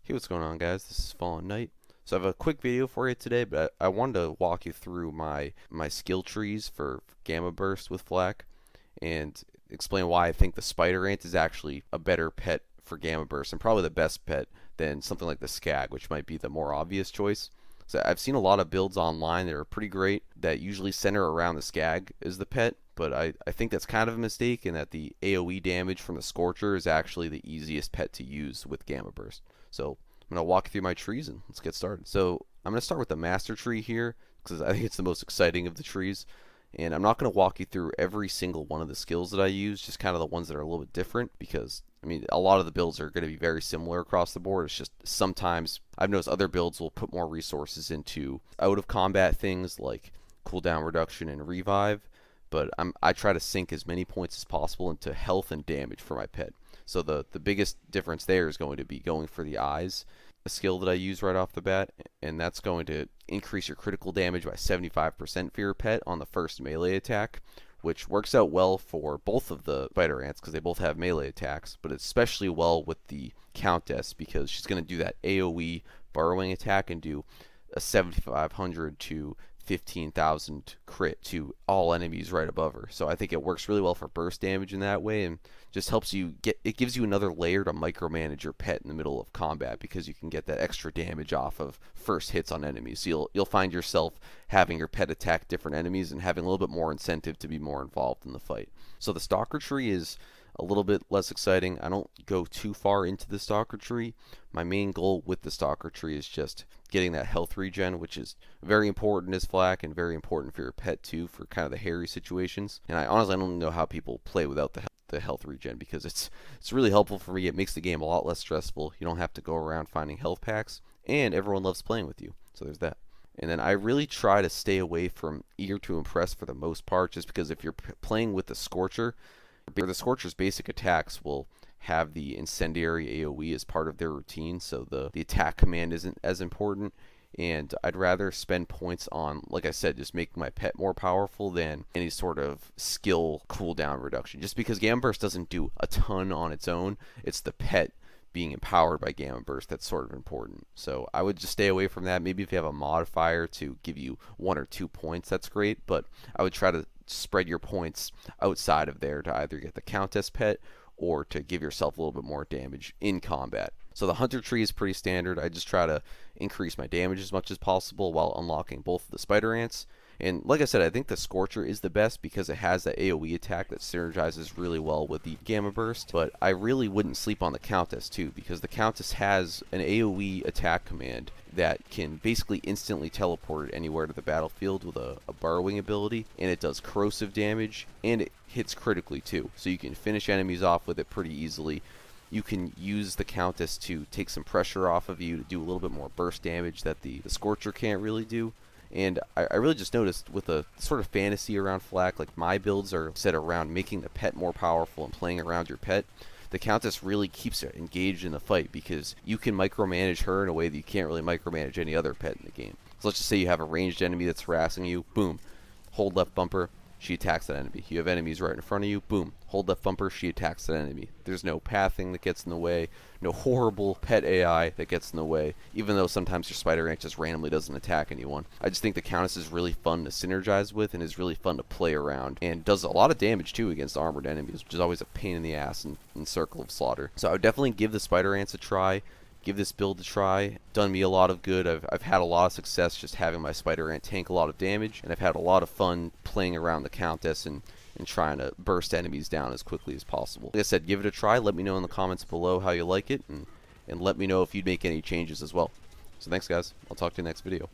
Hey, what's going on, guys? This is Fallen Knight. So I have a quick video for you today, but I wanted to walk you through my skill trees for Gamma Burst with Flak and explain why I think the Spiderant is actually a better pet for Gamma Burst and probably the best pet than something like the Skag, which might be the more obvious choice. So I've seen a lot of builds online that are pretty great that usually center around the Skag as the pet, but I think that's kind of a mistake in that the AoE damage from the Scorcher is actually the easiest pet to use with Gamma Burst. So I'm going to walk you through my trees and let's get started. So I'm going to start with the Master Tree here because I think it's the most exciting of the trees. And I'm not going to walk you through every single one of the skills that I use, just kind of the ones that are a little bit different because, I mean, a lot of the builds are going to be very similar across the board. It's just sometimes I've noticed other builds will put more resources into out of combat things like cooldown reduction and revive, but I try to sink as many points as possible into health and damage for my pet. So the biggest difference there is going to be going for the eyes, a skill that I use right off the bat, and that's going to increase your critical damage by 75% for your pet on the first melee attack, which works out well for both of the Spiderants because they both have melee attacks, but especially well with the Countess because she's going to do that AoE burrowing attack and do a 7,500 to 15,000 crit to all enemies right above her. So I think it works really well for burst damage in that way and just helps you get, it gives you another layer to micromanage your pet in the middle of combat because you can get that extra damage off of first hits on enemies. So you'll find yourself having your pet attack different enemies and having a little bit more incentive to be more involved in the fight. So the Stalker Tree is a little bit less exciting. I don't go too far into the Stalker Tree. My main goal with the Stalker Tree is just getting that health regen, which is very important as Flak and very important for your pet too for kind of the hairy situations. And I honestly don't know how people play without the health regen because it's really helpful for me. It makes the game a lot less stressful. You don't have to go around finding health packs, and everyone loves playing with you. So there's that. And then I really try to stay away from Eager to Impress for the most part, just because if you're playing with the Scorcher, the Scorcher's basic attacks will have the incendiary AoE as part of their routine, so the attack command isn't as important. And I'd rather spend points on, like I said, just making my pet more powerful than any sort of skill cooldown reduction. Just because Gamma Burst doesn't do a ton on its own, it's the pet being empowered by Gamma Burst that's sort of important. So I would just stay away from that. Maybe if you have a modifier to give you 1 or 2 points, that's great, but I would try to spread your points outside of there to either get the Countess pet or to give yourself a little bit more damage in combat. So the Hunter Tree is pretty standard. I just try to increase my damage as much as possible while unlocking both of the Spiderants. And like I said, I think the Scorcher is the best because it has that AoE attack that synergizes really well with the Gamma Burst. But I really wouldn't sleep on the Countess too because the Countess has an AoE attack command that can basically instantly teleport anywhere to the battlefield with a burrowing ability. And it does corrosive damage and it hits critically too. So you can finish enemies off with it pretty easily. You can use the Countess to take some pressure off of you to do a little bit more burst damage that the Scorcher can't really do. And I really just noticed with a sort of fantasy around Flak, like my builds are set around making the pet more powerful and playing around your pet. The Countess really keeps her engaged in the fight because you can micromanage her in a way that you can't really micromanage any other pet in the game. So let's just say you have a ranged enemy that's harassing you, boom, hold left bumper, she attacks that enemy. You have enemies right in front of you, boom, hold left bumper, she attacks that enemy. There's no pathing that gets in the way, no horrible pet AI that gets in the way, even though sometimes your Spiderant just randomly doesn't attack anyone. I just think the Countess is really fun to synergize with and is really fun to play around and does a lot of damage too against armored enemies, which is always a pain in the ass in Circle of Slaughter. So I would definitely give the Spiderants a try. Give this build a try. Done me a lot of good. I've had a lot of success just having my Spiderant tank a lot of damage, and I've had a lot of fun playing around the Countess and trying to burst enemies down as quickly as possible. Like I said, give it a try. Let me know in the comments below how you like it, and let me know if you'd make any changes as well. So thanks, guys. I'll talk to you next video.